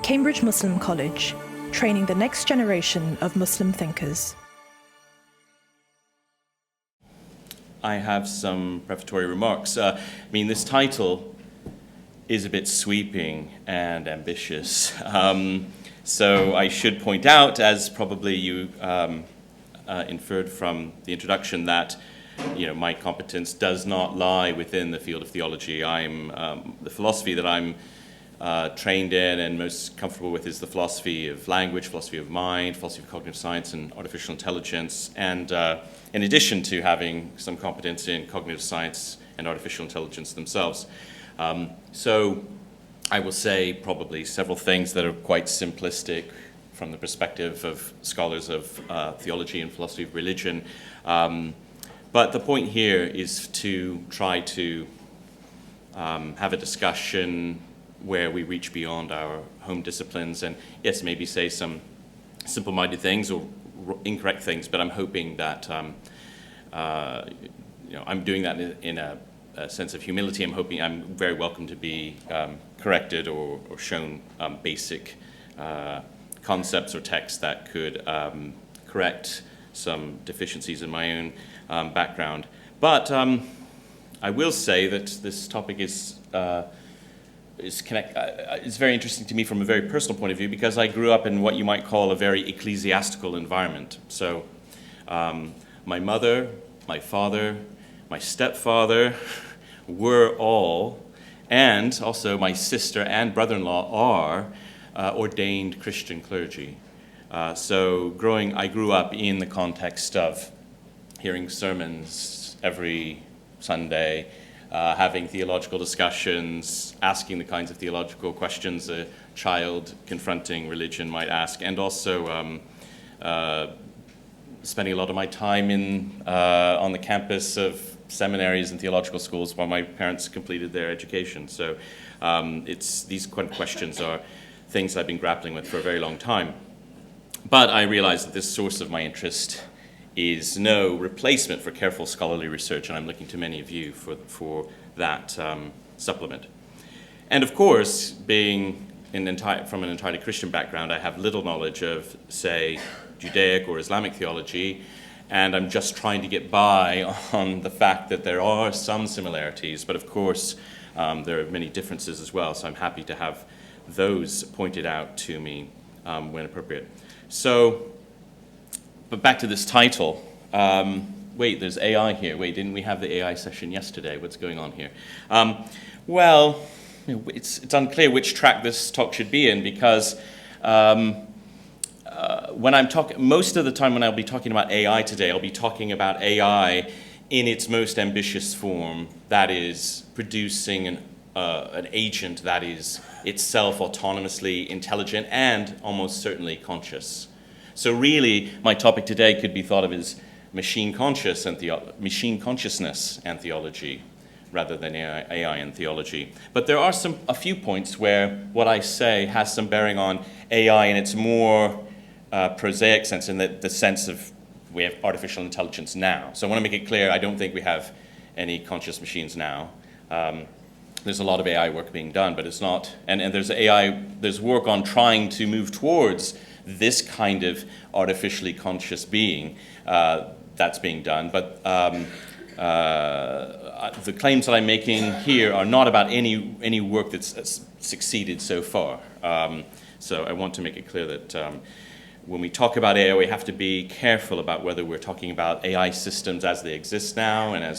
Cambridge Muslim College, training the next generation of Muslim thinkers. I have some prefatory remarks. This title is a bit sweeping and ambitious. So I should point out, as probably you inferred from the introduction, that my competence does not lie within the field of theology. The philosophy that I'm trained in and most comfortable with is the philosophy of language, philosophy of mind, philosophy of cognitive science, and artificial intelligence. And in addition to having some competence in cognitive science and artificial intelligence themselves. So I will say probably several things that are quite simplistic from the perspective of scholars of theology and philosophy of religion. But the point here is to try to have a discussion where we reach beyond our home disciplines and, yes, maybe say some simple-minded things or incorrect things, but I'm hoping that I'm doing that in a sense of humility. I'm very welcome to be corrected or shown basic concepts or texts that could correct some deficiencies in my own background. But I will say that this topic is very interesting to me from a very personal point of view because I grew up in what you might call a very ecclesiastical environment. So my mother, my father, my stepfather were all, and also my sister and brother-in-law are ordained Christian clergy. So I grew up in the context of hearing sermons every Sunday, having theological discussions, asking the kinds of theological questions a child confronting religion might ask, and also spending a lot of my time on the campus of seminaries and theological schools while my parents completed their education. So these kind of questions are things I've been grappling with for a very long time. But I realize that this source of my interest is no replacement for careful scholarly research, and I'm looking to many of you for that supplement. And of course, being from an entirely Christian background, I have little knowledge of, say, Judaic or Islamic theology, and I'm just trying to get by on the fact that there are some similarities, but of course there are many differences as well, so I'm happy to have those pointed out to me when appropriate. But back to this title. Wait, there's AI here. Wait, didn't we have the AI session yesterday? What's going on here? Well, it's unclear which track this talk should be in because when I'm talking, most of the time when I'll be talking about AI today, I'll be talking about AI in its most ambitious form, that is producing an agent that is itself autonomously intelligent and almost certainly conscious. So really, my topic today could be thought of as machine consciousness and theology, rather than AI and theology. But there are a few points where what I say has some bearing on AI in its more prosaic sense, in the sense of we have artificial intelligence now. So I want to make it clear, I don't think we have any conscious machines now. There's a lot of AI work being done, but it's not, and there's work on trying to move towards this kind of artificially conscious being that's being done. But the claims that I'm making here are not about any work that's succeeded so far. So I want to make it clear that when we talk about AI, we have to be careful about whether we're talking about AI systems as they exist now and the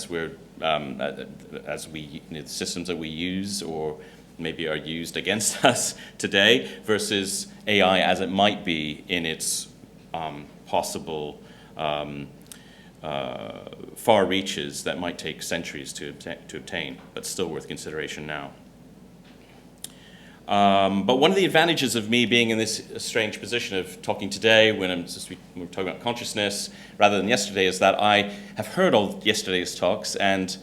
systems that we use or maybe are used against us today versus AI as it might be in its possible far reaches that might take centuries to obtain, but still worth consideration now. But one of the advantages of me being in this strange position of talking today when we're talking about consciousness rather than yesterday is that I have heard all yesterday's talks, and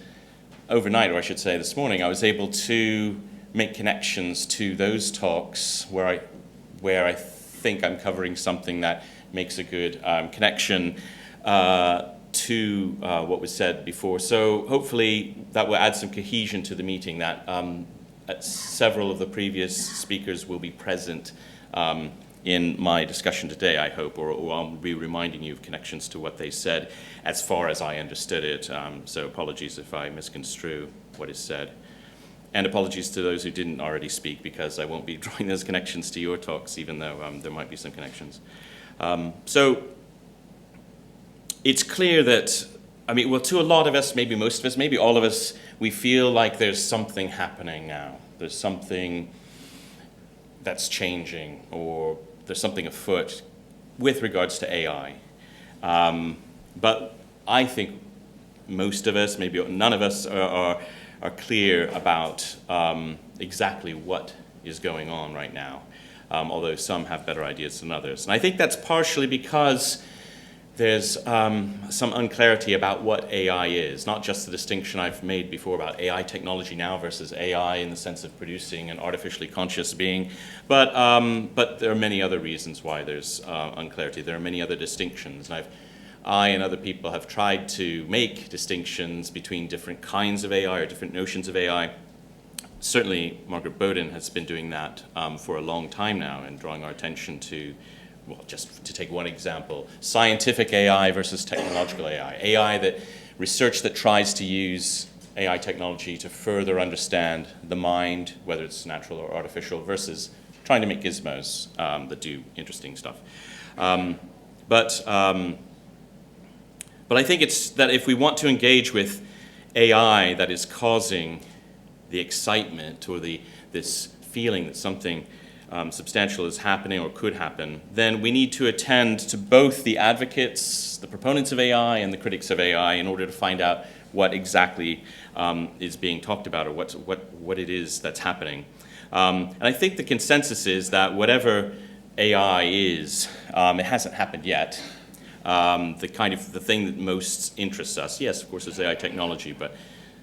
overnight, or I should say this morning, I was able to make connections to those talks where I think I'm covering something that makes a good connection to what was said before. So hopefully that will add some cohesion to the meeting, that several of the previous speakers will be present in my discussion today, I hope, or I'll be reminding you of connections to what they said as far as I understood it. So apologies if I misconstrue what is said. And apologies to those who didn't already speak, because I won't be drawing those connections to your talks, even though there might be some connections. So it's clear that, I mean, well, to a lot of us, maybe most of us, maybe all of us, we feel like there's something happening now. There's something that's changing, or there's something afoot with regards to AI. But I think most of us, maybe none of us, are clear about exactly what is going on right now, although some have better ideas than others. And I think that's partially because there's some unclarity about what AI is, not just the distinction I've made before about AI technology now versus AI in the sense of producing an artificially conscious being, but there are many other reasons why there's unclarity. There are many other distinctions, and I and other people have tried to make distinctions between different kinds of AI or different notions of AI. Certainly, Margaret Bowden has been doing that for a long time now, and drawing our attention to, well, just to take one example, scientific AI versus technological AI. AI research that tries to use AI technology to further understand the mind, whether it's natural or artificial, versus trying to make gizmos that do interesting stuff. But I think it's that if we want to engage with AI that is causing the excitement or this feeling that something substantial is happening or could happen, then we need to attend to both the advocates, the proponents of AI, and the critics of AI in order to find out what exactly is being talked about, or what it is that's happening. And I think the consensus is that whatever AI is, it hasn't happened yet. The thing that most interests us, yes, of course, is AI technology, but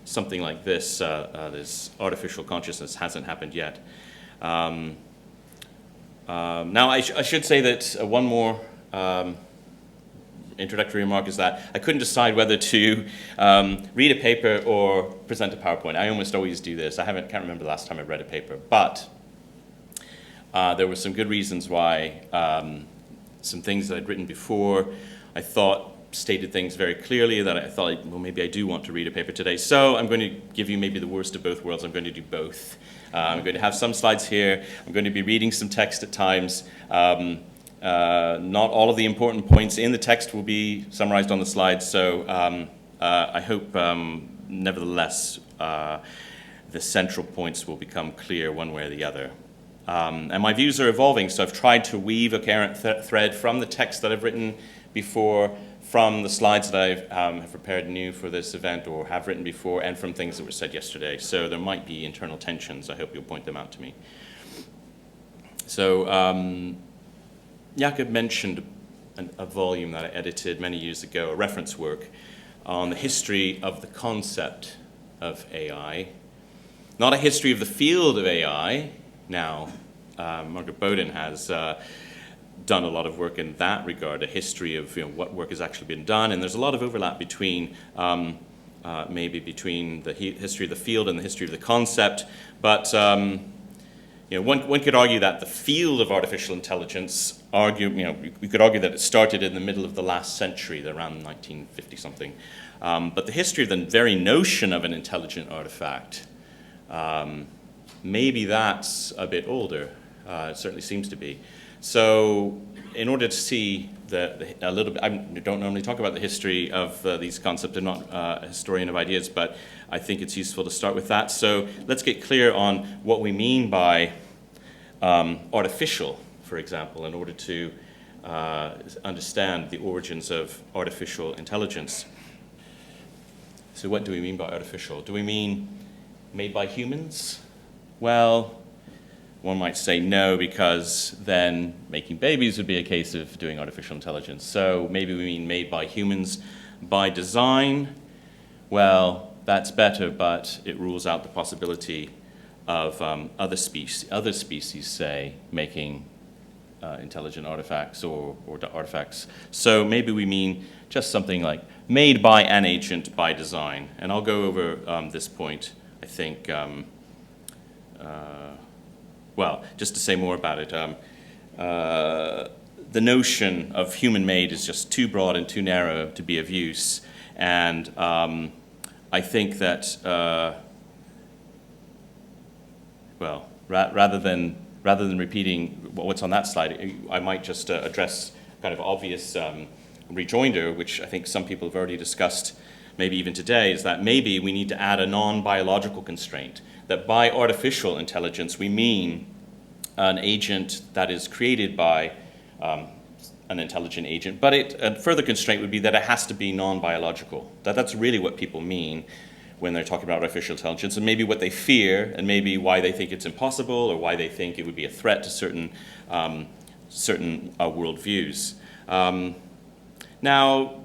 something like this, this artificial consciousness, hasn't happened yet. Now, I should say that one more introductory remark is that I couldn't decide whether to read a paper or present a PowerPoint. I almost always do this. Can't remember the last time I read a paper, but there were some good reasons why some things that I'd written before I thought stated things very clearly that I thought, well, maybe I do want to read a paper today. So I'm going to give you maybe the worst of both worlds. I'm going to do both. I'm going to have some slides here. I'm going to be reading some text at times. Not all of the important points in the text will be summarized on the slides. So I hope, nevertheless, the central points will become clear one way or the other. And my views are evolving, so I've tried to weave a coherent thread from the text that I've written before, from the slides that I have prepared new for this event or have written before, and from things that were said yesterday. So there might be internal tensions. I hope you'll point them out to me. So Jakob mentioned a volume that I edited many years ago, a reference work on the history of the concept of AI. Not a history of the field of AI. Now, Margaret Bowden has done a lot of work in that regard, a history of what work has actually been done, and there's a lot of overlap between maybe between the history of the field and the history of the concept. But one could argue that the field of artificial intelligence, we could argue that it started in the middle of the last century, around 1950 something. But the history of the very notion of an intelligent artifact, maybe that's a bit older. It certainly seems to be. So in order to see a little bit, I don't normally talk about the history of these concepts. I'm not a historian of ideas, but I think it's useful to start with that. So let's get clear on what we mean by artificial, for example, in order to understand the origins of artificial intelligence. So what do we mean by artificial? Do we mean made by humans? Well, one might say no, because then making babies would be a case of doing artificial intelligence. So maybe we mean made by humans by design. Well, that's better, but it rules out the possibility of other species, say, making intelligent artifacts or artifacts. So maybe we mean just something like made by an agent by design. And I'll go over this point, I think, well, just to say more about it, the notion of human-made is just too broad and too narrow to be of use. And I think that, well, rather than repeating what's on that slide, I might just address kind of obvious rejoinder, which I think some people have already discussed, maybe even today, is that maybe we need to add a non-biological constraint, that by artificial intelligence we mean an agent that is created by an intelligent agent, but a further constraint would be that it has to be non-biological. That's really what people mean when they're talking about artificial intelligence, and maybe what they fear, and maybe why they think it's impossible, or why they think it would be a threat to certain worldviews. Now,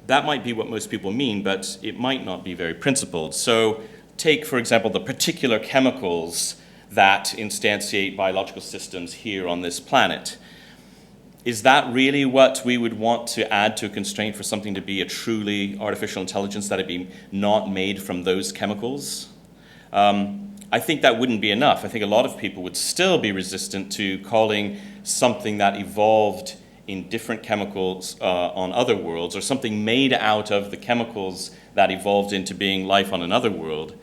that might be what most people mean, but it might not be very principled. So take, for example, the particular chemicals that instantiate biological systems here on this planet. Is that really what we would want to add to a constraint for something to be a truly artificial intelligence, that it be not made from those chemicals? I think that wouldn't be enough. I think a lot of people would still be resistant to calling something that evolved in different chemicals on other worlds, or something made out of the chemicals that evolved into being life on another world.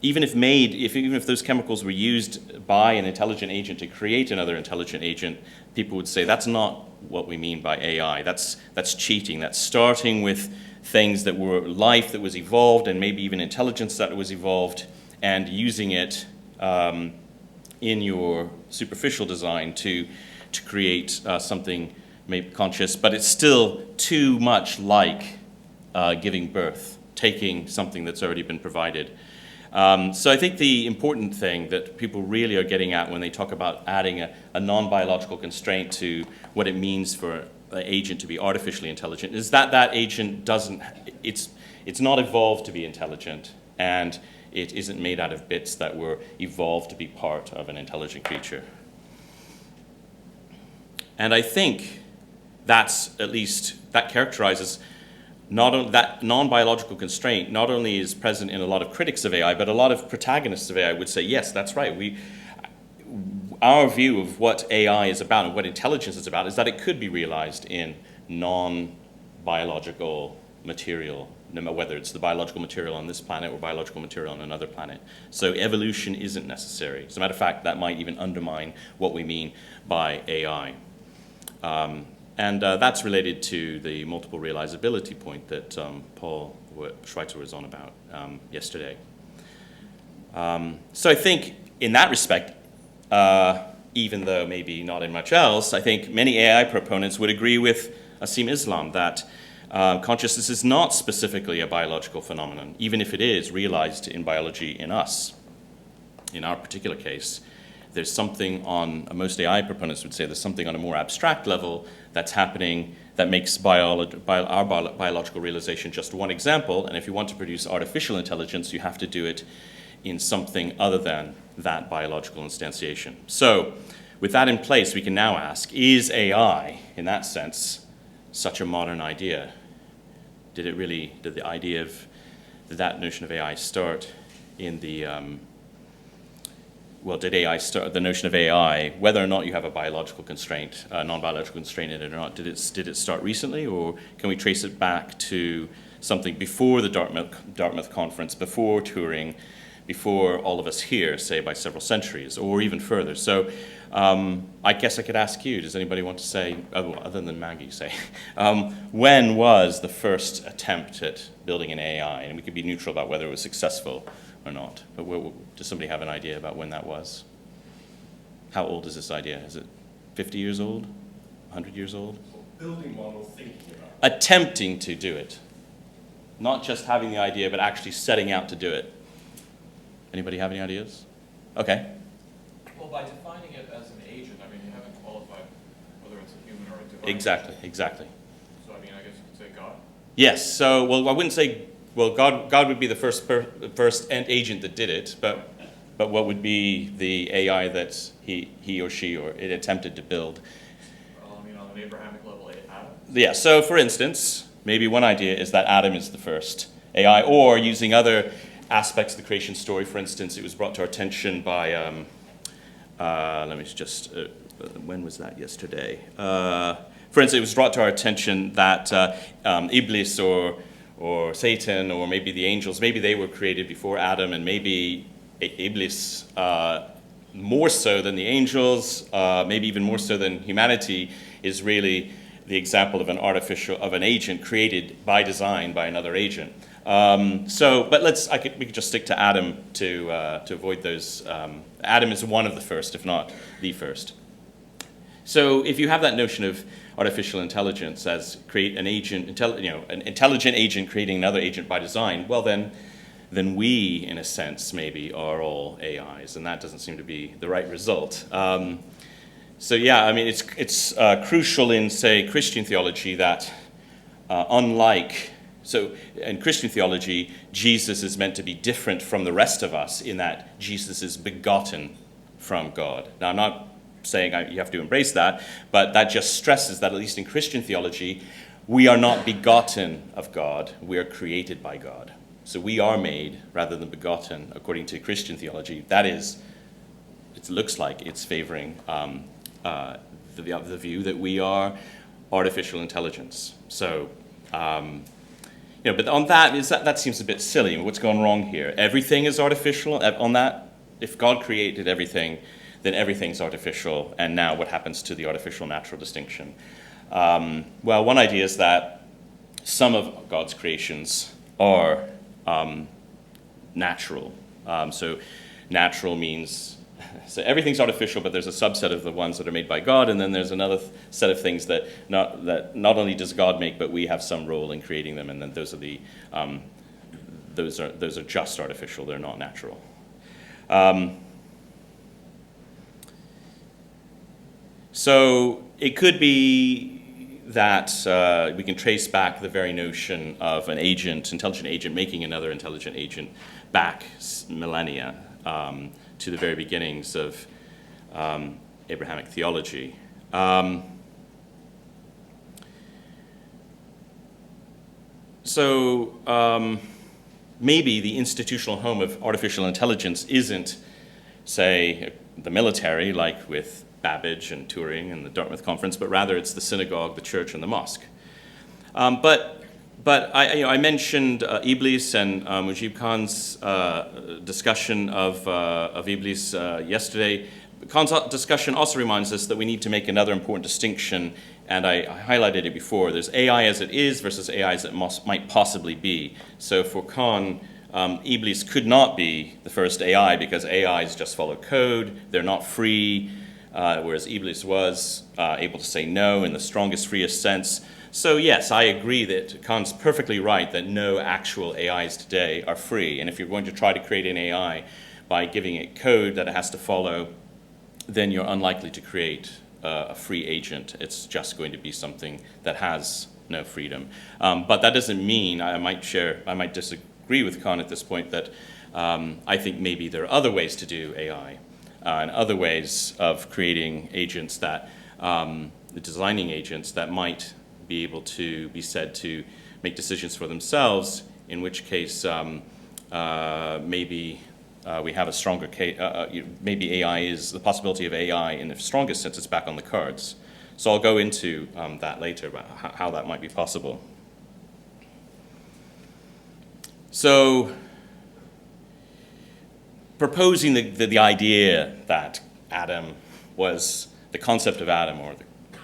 Even if those chemicals were used by an intelligent agent to create another intelligent agent, people would say that's not what we mean by AI. That's cheating. That's starting with things that were life that was evolved, and maybe even intelligence that was evolved, and using it in your superficial design to create something maybe conscious, but it's still too much like giving birth, taking something that's already been provided. So I think the important thing that people really are getting at when they talk about adding a non-biological constraint to what it means for an agent to be artificially intelligent is that that agent it's not evolved to be intelligent, and it isn't made out of bits that were evolved to be part of an intelligent creature. And I think that characterizes that non-biological constraint. Not only is present in a lot of critics of AI, but a lot of protagonists of AI would say, yes, that's right. Our view of what AI is about and what intelligence is about is that it could be realized in non-biological material, no matter whether it's the biological material on this planet or biological material on another planet. So evolution isn't necessary. As a matter of fact, that might even undermine what we mean by AI. And that's related to the multiple realizability point that Paul Schweitzer was on about yesterday. So I think in that respect, even though maybe not in much else, I think many AI proponents would agree with Asim Islam that consciousness is not specifically a biological phenomenon, even if it is realized in biology in us. In our particular case, there's something most AI proponents would say there's something on a more abstract level that's happening that makes our biological realization just one example. And if you want to produce artificial intelligence, you have to do it in something other than that biological instantiation. So with that in place, we can now ask, is AI, in that sense, such a modern idea? Did that notion of AI start in the did AI start, the notion of AI, whether or not you have a biological constraint, a non-biological constraint in it or not, did it start recently, or can we trace it back to something before the Dartmouth conference, before Turing, before all of us here, say by several centuries, or even further? So I guess I could ask you, does anybody want to say, other than Maggie, say, when was the first attempt at building an AI? And we could be neutral about whether it was successful or not. But does somebody have an idea about when that was? How old is this idea? Is it 50 years old? 100 years old? Building model, thinking about it. Attempting to do it. Not just having the idea, but actually setting out to do it. Anybody have any ideas? Okay. Well, by defining it as an agent, I mean, you haven't qualified whether it's a human or a device. Exactly. So, I mean, I guess you could say God? Yes, so, well, I wouldn't say, well, God would be the first agent that did it, but what would be the AI that he or she or it attempted to build? Well, I mean, on an Abrahamic level, Adam? Yeah, so for instance, maybe one idea is that Adam is the first AI, or using other aspects of the creation story. For instance, it was brought to our attention by, let me just, when was that yesterday? For instance, it was brought to our attention that Iblis or Satan or maybe the angels, maybe they were created before Adam, and maybe Iblis more so than the angels, maybe even more so than humanity, is really the example of an agent created by design by another agent. But we could just stick to Adam to avoid those. Adam is one of the first, if not the first. So if you have that notion of artificial intelligence as create an agent, an intelligent agent creating another agent by design, well then we, in a sense, maybe are all AIs, and that doesn't seem to be the right result. So yeah, I mean, it's crucial in, say, Christian theology that so in Christian theology, Jesus is meant to be different from the rest of us in that Jesus is begotten from God. Now, I'm not saying you have to embrace that, but that just stresses that, at least in Christian theology, we are not begotten of God, we are created by God. So we are made rather than begotten, according to Christian theology. That is, it looks like it's favoring the view that we are artificial intelligence. So, but on that seems a bit silly. What's gone wrong here? Everything is artificial on that? If God created everything, then everything's artificial, and now what happens to the artificial-natural distinction? Well, one idea is that some of God's creations are natural. So natural means, so everything's artificial, but there's a subset of the ones that are made by God, and then there's another set of things that not only does God make, but we have some role in creating them, and then those are just artificial, they're not natural. So it could be that we can trace back the very notion of an intelligent agent making another intelligent agent back millennia to the very beginnings of Abrahamic theology. Maybe the institutional home of artificial intelligence isn't, say, the military, like with Babbage and Turing and the Dartmouth Conference, but rather it's the synagogue, the church, and the mosque. But I mentioned Iblis and Mujib Khan's discussion of Iblis yesterday. Khan's discussion also reminds us that we need to make another important distinction, and I highlighted it before. There's AI as it is versus AI as it might possibly be. So for Khan, Iblis could not be the first AI because AIs just follow code. They're not free. Whereas Iblis was able to say no in the strongest, freest sense. So yes, I agree that Khan's perfectly right that no actual AIs today are free. And if you're going to try to create an AI by giving it code that it has to follow, then you're unlikely to create a free agent. It's just going to be something that has no freedom. But that doesn't mean, I might disagree with Khan at this point, that I think maybe there are other ways to do AI. And other ways of creating agents designing agents that might be able to be said to make decisions for themselves, in which case maybe we have a stronger case, maybe AI is, the possibility of AI in the strongest sense is back on the cards. So I'll go into that later, about how that might be possible. So, proposing the idea that Adam was the concept of Adam, or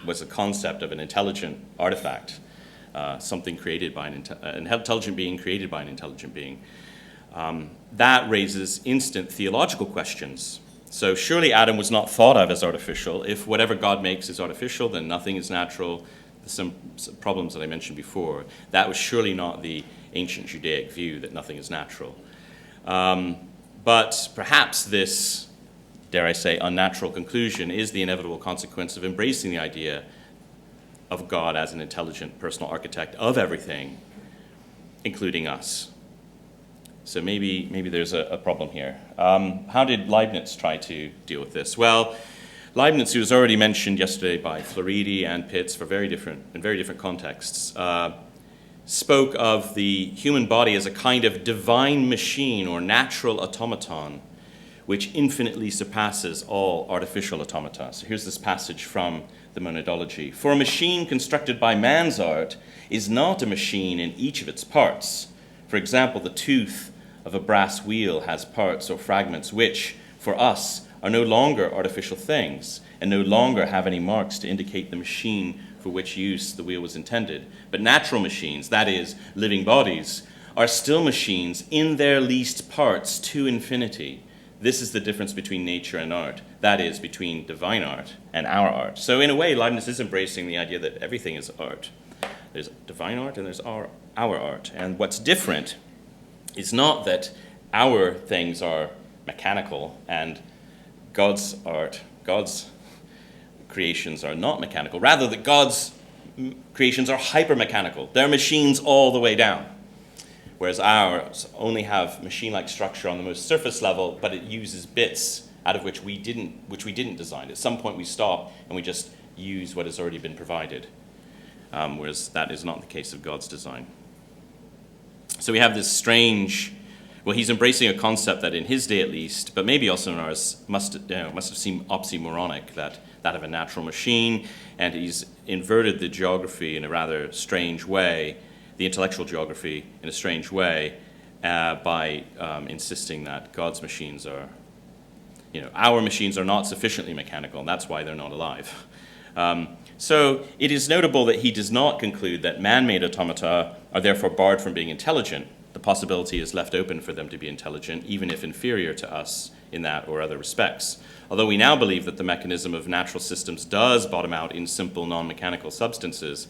was the concept of an intelligent artifact, something created by an intelligent being created by an intelligent being, that raises instant theological questions. So surely Adam was not thought of as artificial. If whatever God makes is artificial, then nothing is natural. Some problems that I mentioned before. That was surely not the ancient Judaic view that nothing is natural. But perhaps this, dare I say, unnatural conclusion is the inevitable consequence of embracing the idea of God as an intelligent personal architect of everything, including us. So maybe there's a problem here. How did Leibniz try to deal with this? Well, Leibniz, who was already mentioned yesterday by Floridi and Pitts in very different contexts, spoke of the human body as a kind of divine machine or natural automaton, which infinitely surpasses all artificial automata. So here's this passage from the Monadology. For a machine constructed by man's art is not a machine in each of its parts. For example, the tooth of a brass wheel has parts or fragments which, for us, are no longer artificial things and no longer have any marks to indicate the machine for which use the wheel was intended. But natural machines, that is, living bodies, are still machines in their least parts to infinity. This is the difference between nature and art, that is, between divine art and our art. So in a way, Leibniz is embracing the idea that everything is art. There's divine art and there's our art. And what's different is not that our things are mechanical and God's art, God's creations are not mechanical. Rather, that God's creations are hyper-mechanical. They're machines all the way down. Whereas ours only have machine-like structure on the most surface level, but it uses bits out of which we didn't design. At some point we stop and we just use what has already been provided. Whereas that is not the case of God's design. So we have this strange, well, he's embracing a concept that in his day at least, but maybe also in ours, must have seemed oxymoronic, that of a natural machine, and he's inverted the geography in a rather strange way, the intellectual geography in a strange way, by insisting that God's machines are, our machines are not sufficiently mechanical, and that's why they're not alive. So it is notable that he does not conclude that man-made automata are therefore barred from being intelligent. The possibility is left open for them to be intelligent, even if inferior to us in that or other respects. Although we now believe that the mechanism of natural systems does bottom out in simple non-mechanical substances,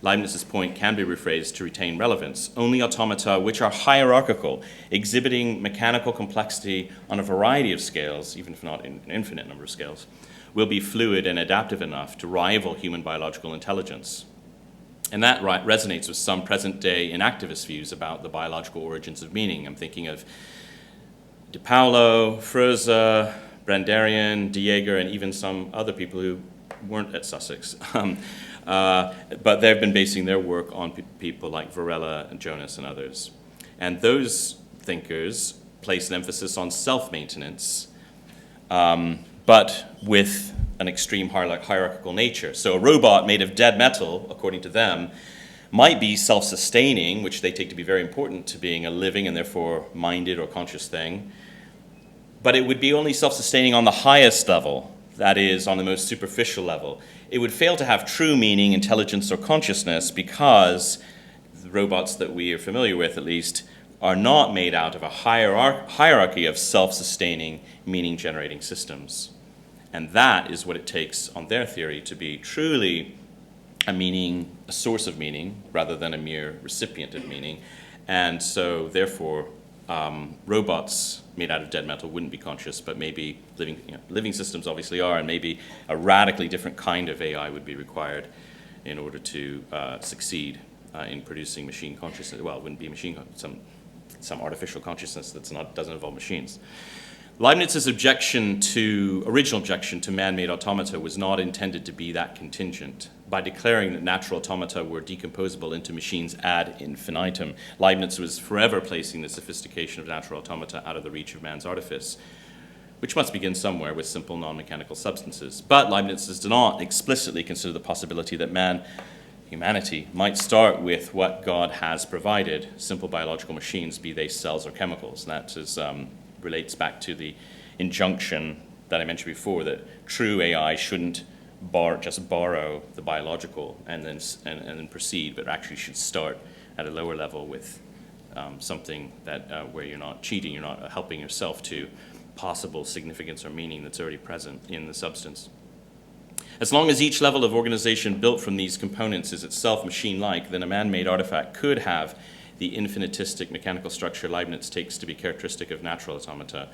Leibniz's point can be rephrased to retain relevance. Only automata which are hierarchical, exhibiting mechanical complexity on a variety of scales, even if not in an infinite number of scales, will be fluid and adaptive enough to rival human biological intelligence. And that resonates with some present-day inactivist views about the biological origins of meaning. I'm thinking of De Paulo, Froese, Brandarian, de Jager, and even some other people who weren't at Sussex. But they've been basing their work on people like Varela and Jonas and others. And those thinkers place an emphasis on self-maintenance, but with an extreme hierarchical nature. So a robot made of dead metal, according to them, might be self-sustaining, which they take to be very important to being a living and therefore minded or conscious thing. But it would be only self-sustaining on the highest level, that is, on the most superficial level. It would fail to have true meaning, intelligence, or consciousness because the robots that we are familiar with, at least, are not made out of a hierarchy of self-sustaining, meaning-generating systems. And that is what it takes, on their theory, to be truly a source of meaning, rather than a mere recipient of meaning. And so, therefore, robots made out of dead metal wouldn't be conscious, but maybe living systems obviously are, and maybe a radically different kind of AI would be required in order to succeed in producing machine consciousness. Well, it wouldn't be some artificial consciousness doesn't involve machines. Leibniz's original objection to man-made automata was not intended to be that contingent. By declaring that natural automata were decomposable into machines ad infinitum, Leibniz was forever placing the sophistication of natural automata out of the reach of man's artifice, which must begin somewhere with simple non-mechanical substances. But Leibniz does not explicitly consider the possibility that humanity, might start with what God has provided, simple biological machines, be they cells or chemicals. And that relates back to the injunction that I mentioned before, that true AI shouldn't just borrow the biological and then proceed, but actually should start at a lower level with something that where you're not cheating, you're not helping yourself to possible significance or meaning that's already present in the substance. As long as each level of organization built from these components is itself machine-like, then a man-made artifact could have the infinitistic mechanical structure Leibniz takes to be characteristic of natural automata.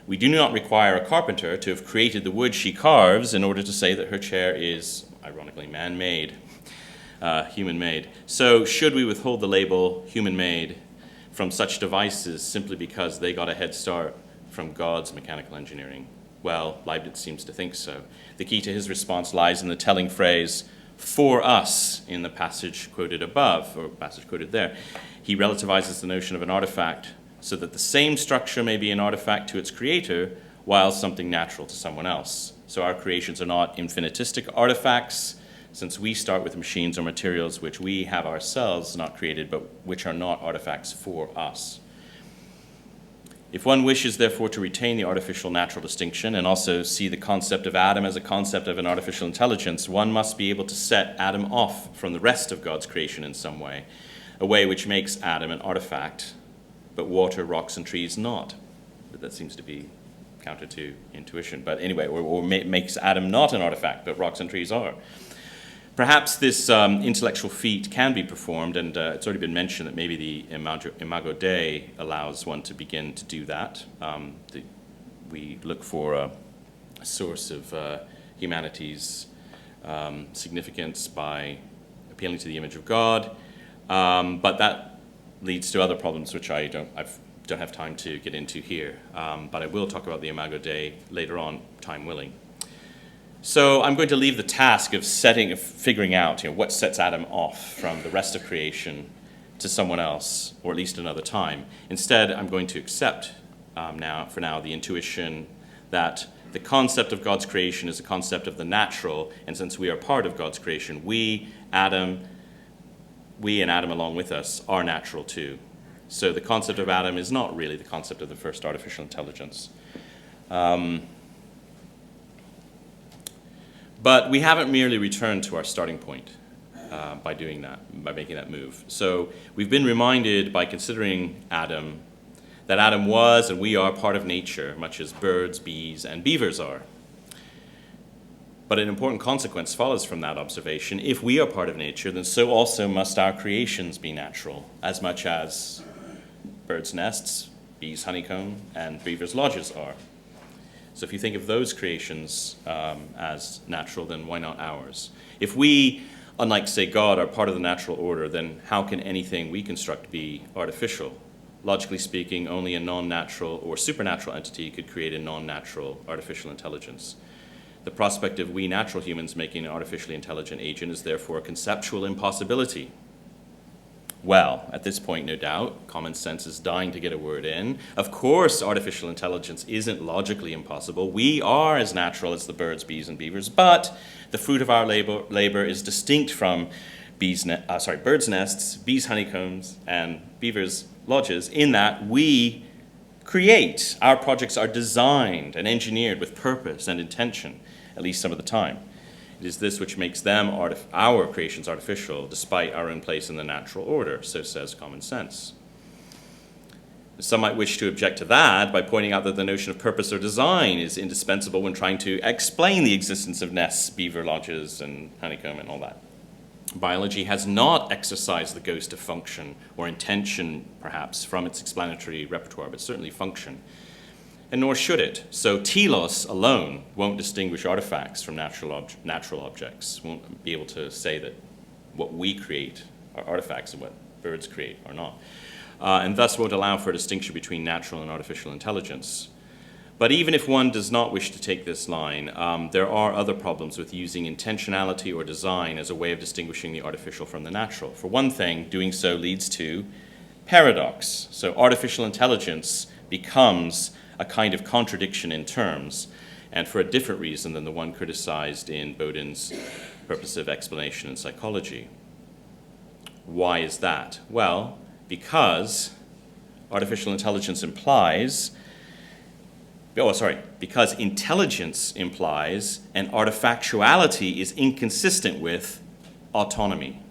We do not require a carpenter to have created the wood she carves in order to say that her chair is, ironically, man-made, human-made. So should we withhold the label human-made from such devices simply because they got a head start from God's mechanical engineering? Well, Leibniz seems to think so. The key to his response lies in the telling phrase, for us in the passage quoted above, or passage quoted there. He relativizes the notion of an artifact so that the same structure may be an artifact to its creator while something natural to someone else. So our creations are not infinitistic artifacts, since we start with machines or materials which we have ourselves not created, but which are not artifacts for us. If one wishes, therefore, to retain the artificial-natural distinction and also see the concept of Adam as a concept of an artificial intelligence, one must be able to set Adam off from the rest of God's creation in some way, a way which makes Adam an artifact, but water, rocks, and trees not. But that seems to be counter to intuition. But anyway, or makes Adam not an artifact, but rocks and trees are. Perhaps this intellectual feat can be performed, and it's already been mentioned that maybe the Imago Dei allows one to begin to do that. We look for a source of humanity's significance by appealing to the image of God, but that leads to other problems which I don't have time to get into here, but I will talk about the Imago Dei later on, time willing. So I'm going to leave the task of figuring out what sets Adam off from the rest of creation to someone else, or at least another time. Instead, I'm going to accept for now the intuition that the concept of God's creation is a concept of the natural, and since we are part of God's creation, we and Adam along with us are natural too. So the concept of Adam is not really the concept of the first artificial intelligence. But we haven't merely returned to our starting point by doing that, by making that move. So we've been reminded by considering Adam that Adam was and we are part of nature, much as birds, bees, and beavers are. But an important consequence follows from that observation. If we are part of nature, then so also must our creations be natural, as much as birds' nests, bees' honeycomb, and beavers' lodges are. So if you think of those creations as natural, then why not ours? If we, unlike, say, God, are part of the natural order, then how can anything we construct be artificial? Logically speaking, only a non-natural or supernatural entity could create a non-natural artificial intelligence. The prospect of we natural humans making an artificially intelligent agent is therefore a conceptual impossibility. Well, at this point, no doubt, common sense is dying to get a word in. Of course, artificial intelligence isn't logically impossible. We are as natural as the birds, bees, and beavers, but the fruit of our labor is distinct from birds' nests, bees' honeycombs, and beavers' lodges in that we create. Our projects are designed and engineered with purpose and intention, at least some of the time. It is this which makes our creations artificial, despite our own place in the natural order, so says common sense. Some might wish to object to that by pointing out that the notion of purpose or design is indispensable when trying to explain the existence of nests, beaver lodges, and honeycomb and all that. Biology has not exercised the ghost of function or intention, perhaps, from its explanatory repertoire, but certainly function. And nor should it. So telos alone won't distinguish artifacts from natural objects, won't be able to say that what we create are artifacts and what birds create are not, and thus won't allow for a distinction between natural and artificial intelligence. But even if one does not wish to take this line, there are other problems with using intentionality or design as a way of distinguishing the artificial from the natural. For one thing, doing so leads to paradox. So artificial intelligence becomes a kind of contradiction in terms, and for a different reason than the one criticized in Bodin's purposive explanation in psychology. Why is that? Well, because artificial intelligence implies, because intelligence implies and artifactuality is inconsistent with autonomy.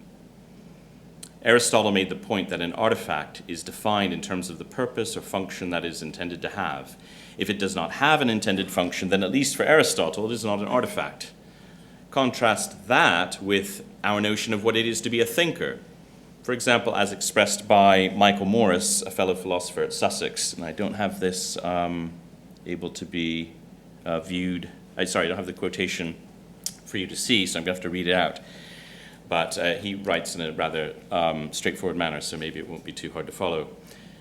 Aristotle made the point that an artifact is defined in terms of the purpose or function that it is intended to have. If it does not have an intended function, then at least for Aristotle, it is not an artifact. Contrast that with our notion of what it is to be a thinker. For example, as expressed by Michael Morris, a fellow philosopher at Sussex, and I don't have this able to be viewed. I don't have the quotation for you to see, so I'm going to have to read it out. But he writes in a rather straightforward manner, so maybe it won't be too hard to follow.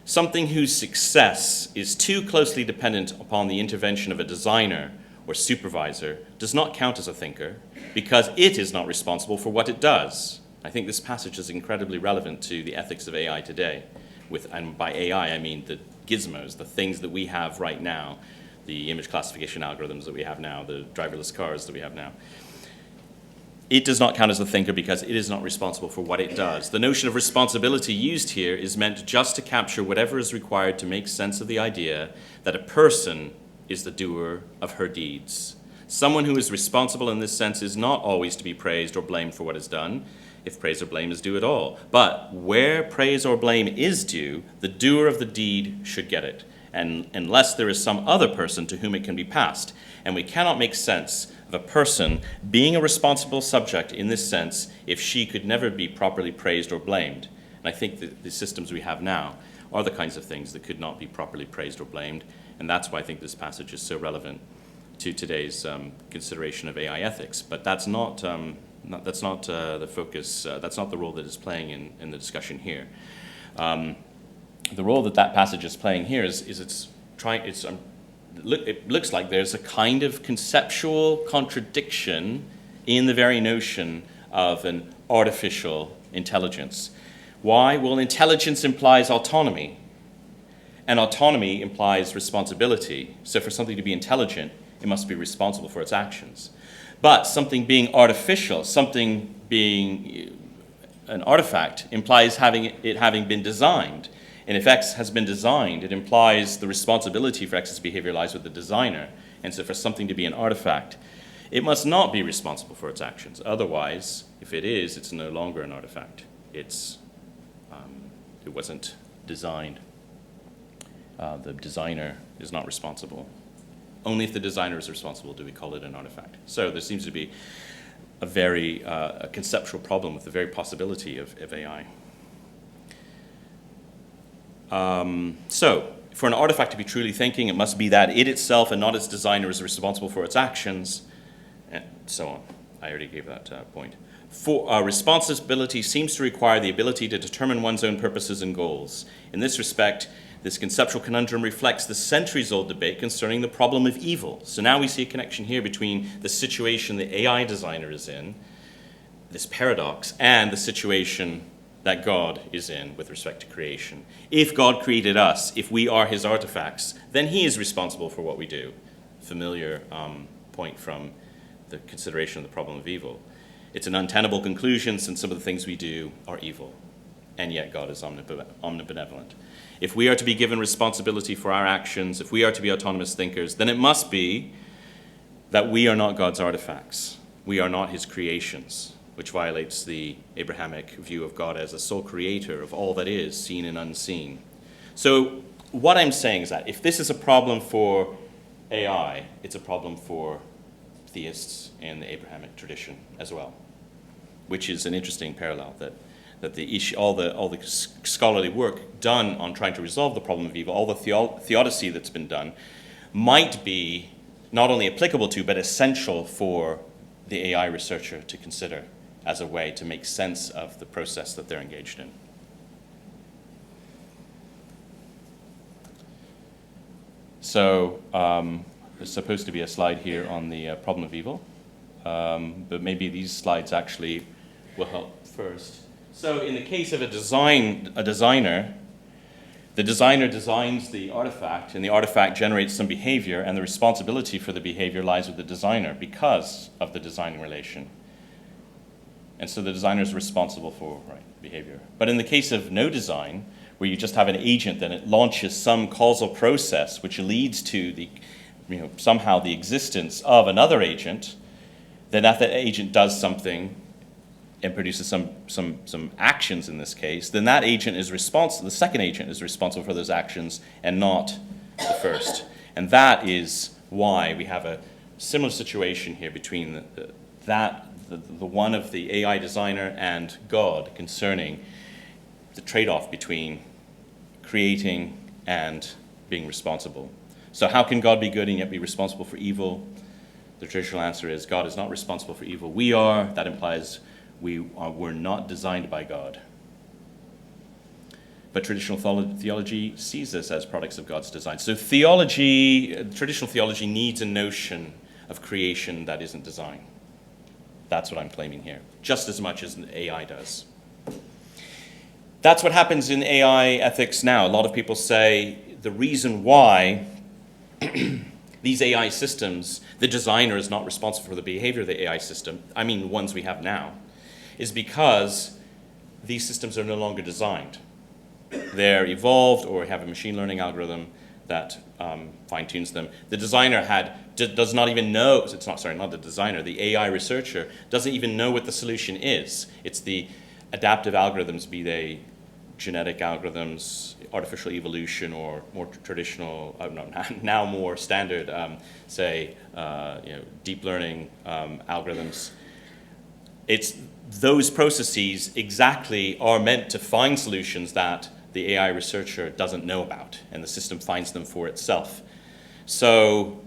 Something whose success is too closely dependent upon the intervention of a designer or supervisor does not count as a thinker, because it is not responsible for what it does. I think this passage is incredibly relevant to the ethics of AI today. And by AI, I mean the gizmos, the things that we have right now, the image classification algorithms that we have now, the driverless cars that we have now. It does not count as a thinker because it is not responsible for what it does. The notion of responsibility used here is meant just to capture whatever is required to make sense of the idea that a person is the doer of her deeds. Someone who is responsible in this sense is not always to be praised or blamed for what is done, if praise or blame is due at all. But where praise or blame is due, the doer of the deed should get it, and unless there is some other person to whom it can be passed. And we cannot make sense of a person being a responsible subject in this sense if she could never be properly praised or blamed. And I think that the systems we have now are the kinds of things that could not be properly praised or blamed, and that's why I think this passage is so relevant to today's consideration of AI ethics. But that's not the focus. That's not the role that it's playing in the discussion here. The role that passage is playing here is it looks like there's a kind of conceptual contradiction in the very notion of an artificial intelligence. Why? Well, intelligence implies autonomy, and autonomy implies responsibility. So for something to be intelligent, it must be responsible for its actions. But something being artificial, something being an artifact, implies it having been designed. And if X has been designed, it implies the responsibility for X's behavior lies with the designer. And so for something to be an artifact, it must not be responsible for its actions. Otherwise, if it is, it's no longer an artifact. It wasn't designed. The designer is not responsible. Only if the designer is responsible do we call it an artifact. So there seems to be a very conceptual problem with the very possibility of AI. So for an artifact to be truly thinking, it must be that it itself and not its designer is responsible for its actions, and so on. I already gave that point. For responsibility seems to require the ability to determine one's own purposes and goals. In this respect, this conceptual conundrum reflects the centuries-old debate concerning the problem of evil. So now we see a connection here between the situation the AI designer is in, this paradox, and the situation that God is in with respect to creation. If God created us, if we are his artifacts, then he is responsible for what we do. Familiar point from the consideration of the problem of evil. It's an untenable conclusion since some of the things we do are evil, and yet God is omnibenevolent. If we are to be given responsibility for our actions, if we are to be autonomous thinkers, then it must be that we are not God's artifacts. We are not his creations, which violates the Abrahamic view of God as a sole creator of all that is, seen and unseen. So what I'm saying is that if this is a problem for AI, it's a problem for theists in the Abrahamic tradition as well, which is an interesting parallel that the issue, all the scholarly work done on trying to resolve the problem of evil, all the theodicy that's been done, might be not only applicable to, but essential for the AI researcher to consider as a way to make sense of the process that they're engaged in. So there's supposed to be a slide here on the problem of evil, but maybe these slides actually will help first. So in the case of a designer, the designer designs the artifact, and the artifact generates some behavior, and the responsibility for the behavior lies with the designer because of the designing relation. And so the designer is responsible for behavior. But in the case of no design, where you just have an agent, then it launches some causal process which leads to somehow the existence of another agent, then if that agent does something and produces some actions in this case, then that agent is responsible, the second agent is responsible for those actions and not the first. And that is why we have a similar situation here between the one of the AI designer and God concerning the trade-off between creating and being responsible. So how can God be good and yet be responsible for evil? The traditional answer is God is not responsible for evil. We are. That implies we're not designed by God. But traditional theology sees this as products of God's design. So traditional theology needs a notion of creation that isn't design. That's what I'm claiming here, just as much as AI does. That's what happens in AI ethics now. A lot of people say the reason why these AI systems, the designer is not responsible for the behavior of the AI system, I mean the ones we have now, is because these systems are no longer designed. They're evolved or have a machine learning algorithm that fine-tunes them. The designer does not even know, not the designer, the AI researcher doesn't even know what the solution is. It's the adaptive algorithms, be they genetic algorithms, artificial evolution, or more traditional, now more standard, deep learning algorithms. It's those processes exactly are meant to find solutions that the AI researcher doesn't know about, and the system finds them for itself. So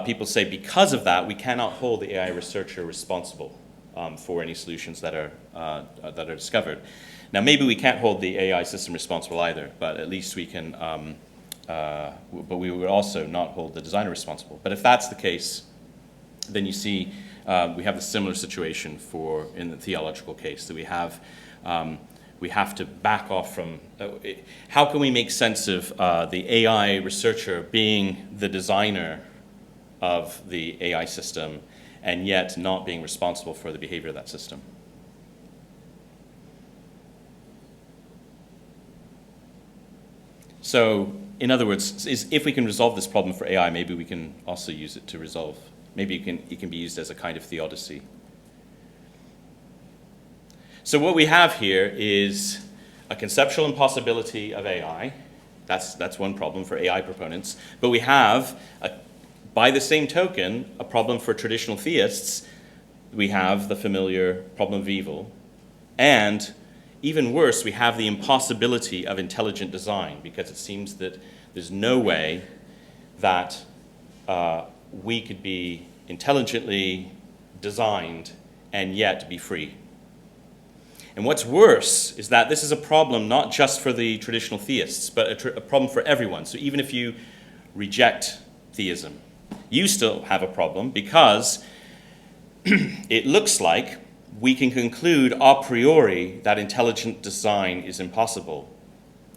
people say because of that, we cannot hold the AI researcher responsible for any solutions that are discovered. Now, maybe we can't hold the AI system responsible either, but at least we can, but we would also not hold the designer responsible. But if that's the case, then you see we have a similar situation in the theological case, that we have to back off from, how can we make sense of the AI researcher being the designer of the AI system and yet not being responsible for the behavior of that system? So, in other words, if we can resolve this problem for AI, maybe we can also use it to resolve, maybe it can be used as a kind of theodicy. So what we have here is a conceptual impossibility of AI. That's one problem for AI proponents. But we have, by the same token, a problem for traditional theists. We have the familiar problem of evil. And even worse, we have the impossibility of intelligent design, because it seems that there's no way that we could be intelligently designed and yet be free. And what's worse is that this is a problem not just for the traditional theists, but a problem for everyone. So even if you reject theism, you still have a problem, because it looks like we can conclude a priori that intelligent design is impossible,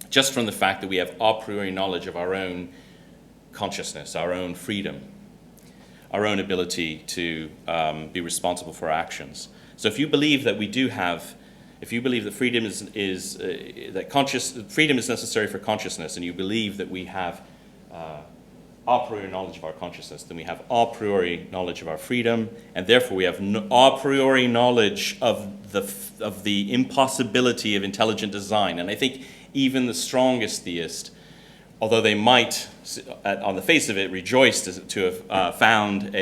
just from the fact that we have a priori knowledge of our own consciousness, our own freedom, our own ability to be responsible for our actions. So if you believe that if you believe that freedom freedom is necessary for consciousness, and you believe that we have a priori knowledge of our consciousness, then we have a priori knowledge of our freedom, and therefore we have a priori knowledge of the impossibility of intelligent design. And I think even the strongest theist, although they might, on the face of it, rejoice to have found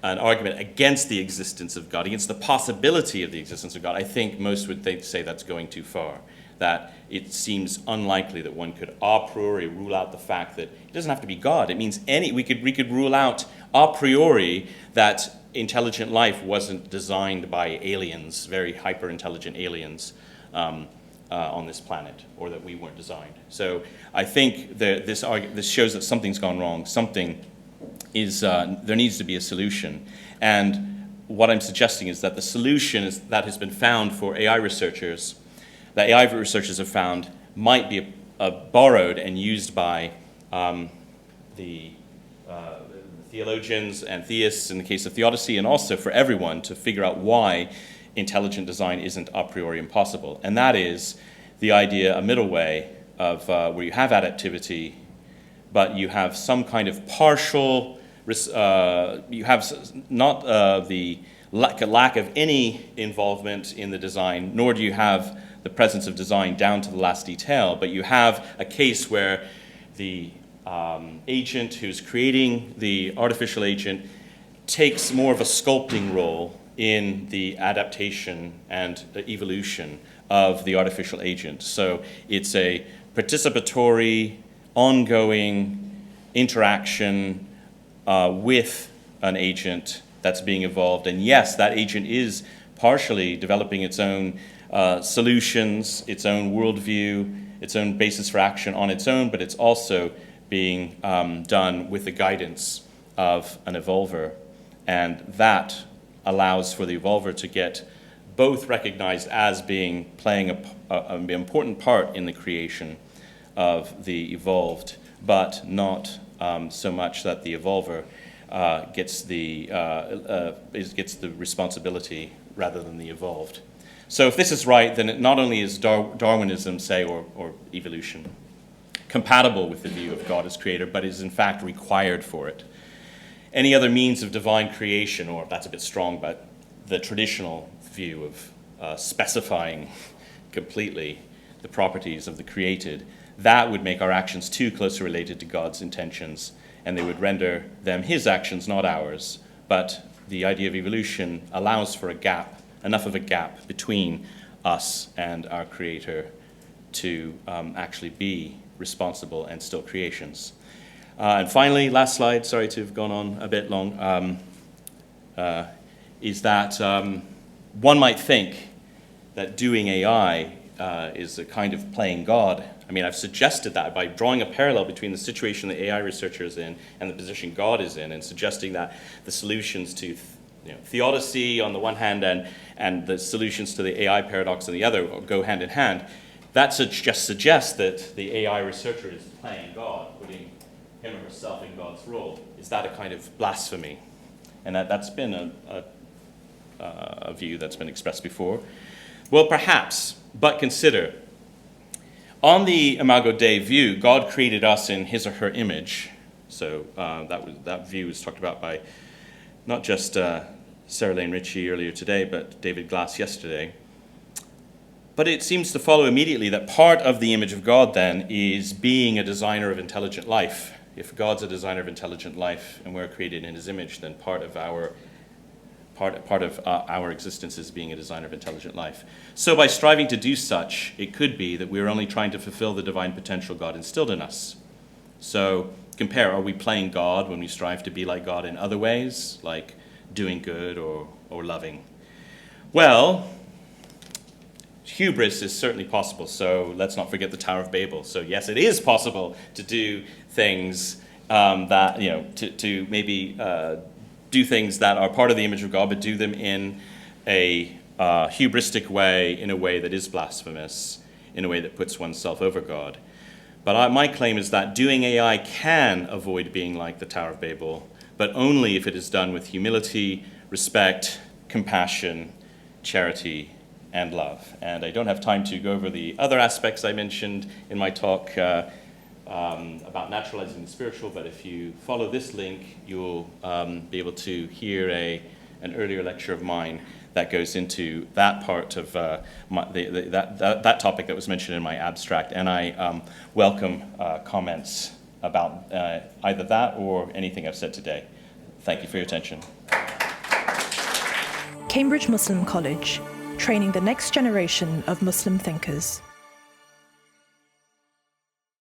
an argument against the existence of God, against the possibility of the existence of God, I think most would say that's going too far. That it seems unlikely that one could a priori rule out the fact that it doesn't have to be God. It means we could rule out a priori that intelligent life wasn't designed by aliens, very hyper-intelligent aliens on this planet, or that we weren't designed. So I think this shows that something's gone wrong. There needs to be a solution. And what I'm suggesting is that the solution that has been found for AI researchers, that AI researchers have found, might be borrowed and used by the theologians and theists in the case of theodicy, and also for everyone to figure out why intelligent design isn't a priori impossible. And that is the idea, a middle way, of where you have adaptivity, but you have some kind of partial, you have not the lack of any involvement in the design, nor do you have the presence of design down to the last detail, but you have a case where the agent who's creating the artificial agent takes more of a sculpting role in the adaptation and evolution of the artificial agent. So it's a participatory, ongoing interaction with an agent that's being evolved. And yes, that agent is partially developing its own solutions, its own worldview, its own basis for action on its own, but it's also being done with the guidance of an evolver. And that, allows for the evolver to get both recognized as playing an important part in the creation of the evolved, but not so much that the evolver gets the responsibility rather than the evolved. So if this is right, then it not only is Darwinism, say, or evolution, compatible with the view of God as creator, but is in fact required for it. Any other means of divine creation, or that's a bit strong, but the traditional view of specifying completely the properties of the created, that would make our actions too closely related to God's intentions, and they would render them his actions, not ours. But the idea of evolution allows for a gap, enough of a gap between us and our creator to actually be responsible and still creations. And finally, last slide, sorry to have gone on a bit long, is that one might think that doing AI is a kind of playing God. I mean, I've suggested that by drawing a parallel between the situation the AI researcher is in and the position God is in, and suggesting that the solutions to theodicy on the one hand and the solutions to the AI paradox on the other go hand in hand. That just suggests that the AI researcher is playing God, putting him or herself in God's role. Is that a kind of blasphemy? And that's been a view that's been expressed before. Well, perhaps, but consider, on the Imago Dei view, God created us in his or her image. So that view was talked about by not just Sarah Lane Ritchie earlier today, but David Glass yesterday. But it seems to follow immediately that part of the image of God then is being a designer of intelligent life. If God's a designer of intelligent life and we're created in his image, then part of our existence is being a designer of intelligent life. So by striving to do such, it could be that we're only trying to fulfill the divine potential God instilled in us. So compare, are we playing God when we strive to be like God in other ways, like doing good or loving? Well, hubris is certainly possible, so let's not forget the Tower of Babel. So yes, it is possible to do things to maybe do things that are part of the image of God, but do them in a hubristic way, in a way that is blasphemous, in a way that puts oneself over God. But my claim is that doing AI can avoid being like the Tower of Babel, but only if it is done with humility, respect, compassion, charity, and love. And I don't have time to go over the other aspects I mentioned in my talk about naturalizing the spiritual, but if you follow this link, you'll be able to hear an earlier lecture of mine that goes into that part of that topic that was mentioned in my abstract. And I welcome comments about either that or anything I've said today. Thank you for your attention. Cambridge Muslim College, training the next generation of Muslim thinkers.